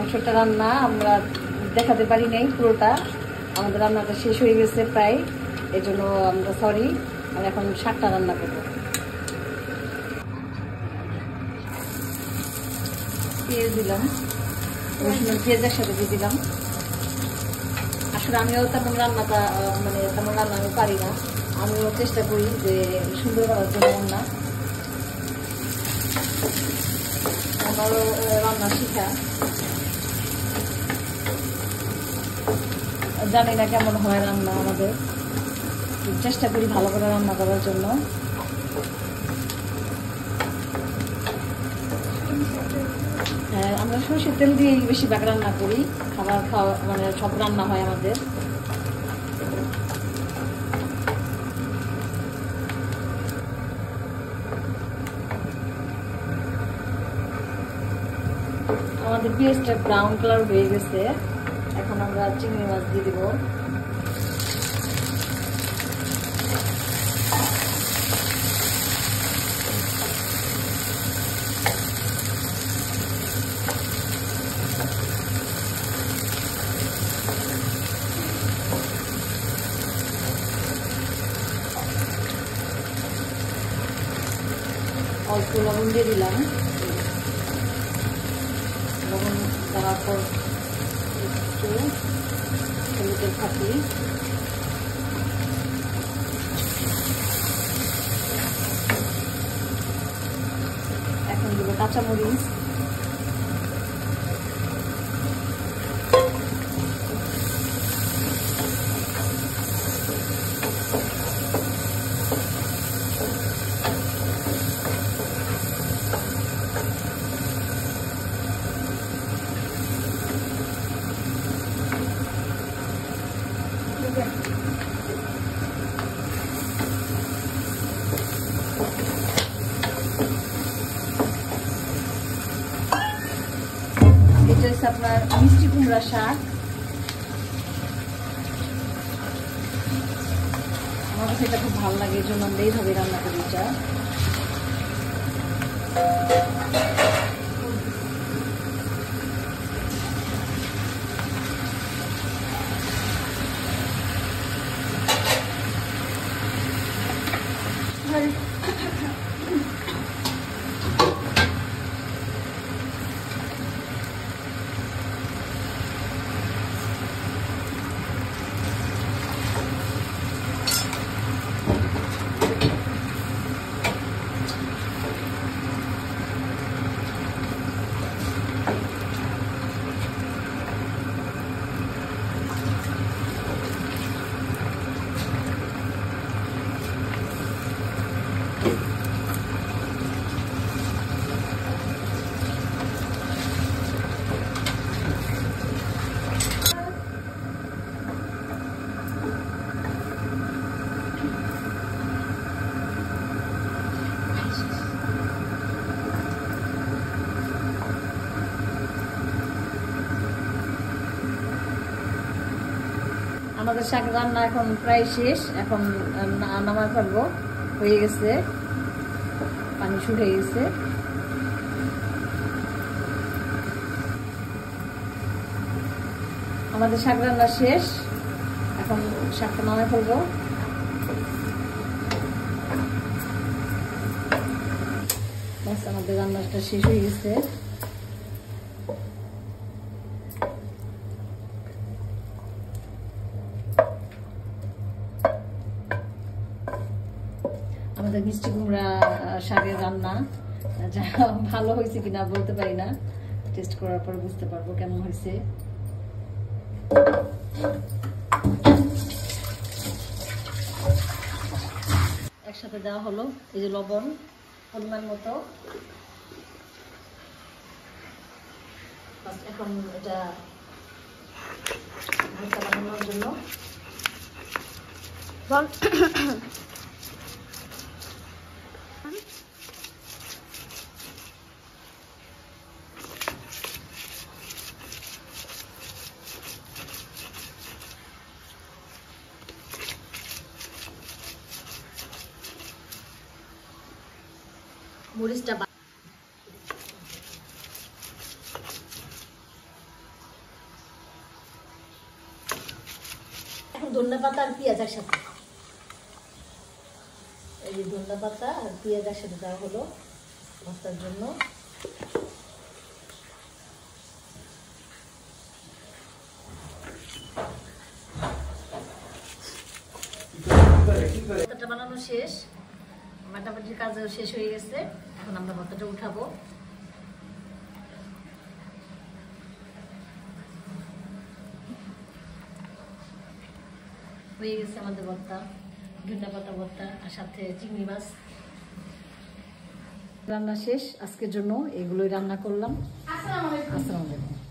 মাংসটা রান্না আমরা দেখাতে পারি নাই পুরোটা, আমাদের রান্নাটা শেষ হয়ে গেছে প্রায়, এজন্য আমরা সরি। আর এখন শাকটা রান্না করবো। পেঁয়াজ দিলাম, রসুন পেঁয়াজের সাথে দিয়ে দিলাম। আসলে আমিও তেমন রান্নাটা তেমন রান্না আমি পারি না, আমিও চেষ্টা করি যে সুন্দর করার জন্য রান্না, আমারও রান্না শিখা। জানি না কেমন হয় রান্না, আমাদের চেষ্টা করি ভালো করে রান্না করার জন্য। আমরা সরষের তেল দিয়েই বেশিরভাগ রান্না করি, খাবার খাওয়া সব রান্না হয় আমাদের। আমাদের পেঁয়াজটা ব্রাউন কালার হয়ে গেছে, এখন আমরা চিংড়ি মাছ দিয়ে দিব। অল্প লবণ দিয়ে দিলাম, লবণ দেওয়ার পর একটু হলুদের ফাঁকি, এখন দেব কাঁচামরিচ, এটা হচ্ছে আপনার মিষ্টি কুমড়া শাক। আমার কাছে এটা খুব ভালো লাগে, এই জন্য আমরা এইভাবে রান্না করি। এটা আমাদের শাক রান্না এখন প্রায় শেষ, এখন নামায় ফেলবো, হয়ে গেছে, পানি শুকিয়ে গেছে। আমাদের শাক রান্না শেষ, এখন শাকটা নামায় ফেলবো। বাস আমাদের রান্নাটা শেষ হয়ে গেছে। আমাদের মিষ্টি কুমড়া শাকের রান্না যা ভালো হয়েছে কিনা বলতে পারি না, টেস্ট করার পর বুঝতে পারবো কেমন হয়েছে। একসাথে দেওয়া হলো, এই যে লবণ পরিমাণ মতো। এখন এটা ভর্তা বানানোর জন্য মরিচটা পাতা আর পেঁয়াজ একসাথে, এই যে ধনিয়া পাতা আর পেঁয়াজ একসাথে দেওয়া হলো ভর্তার জন্য। ভর্তাটা বানানো শেষ, বাটাবাটির কাজও শেষ হয়ে গেছে। এখন আমরা ভর্তাটা উঠাবো। হয়ে গেছে আমাদের ভর্তা, ধনিয়া পাতা ভর্তা আর সাথে চিংড়ি মাছ। রান্না শেষ আজকের জন্য, এগুলোই রান্না করলাম। আসসালামু আলাইকুম।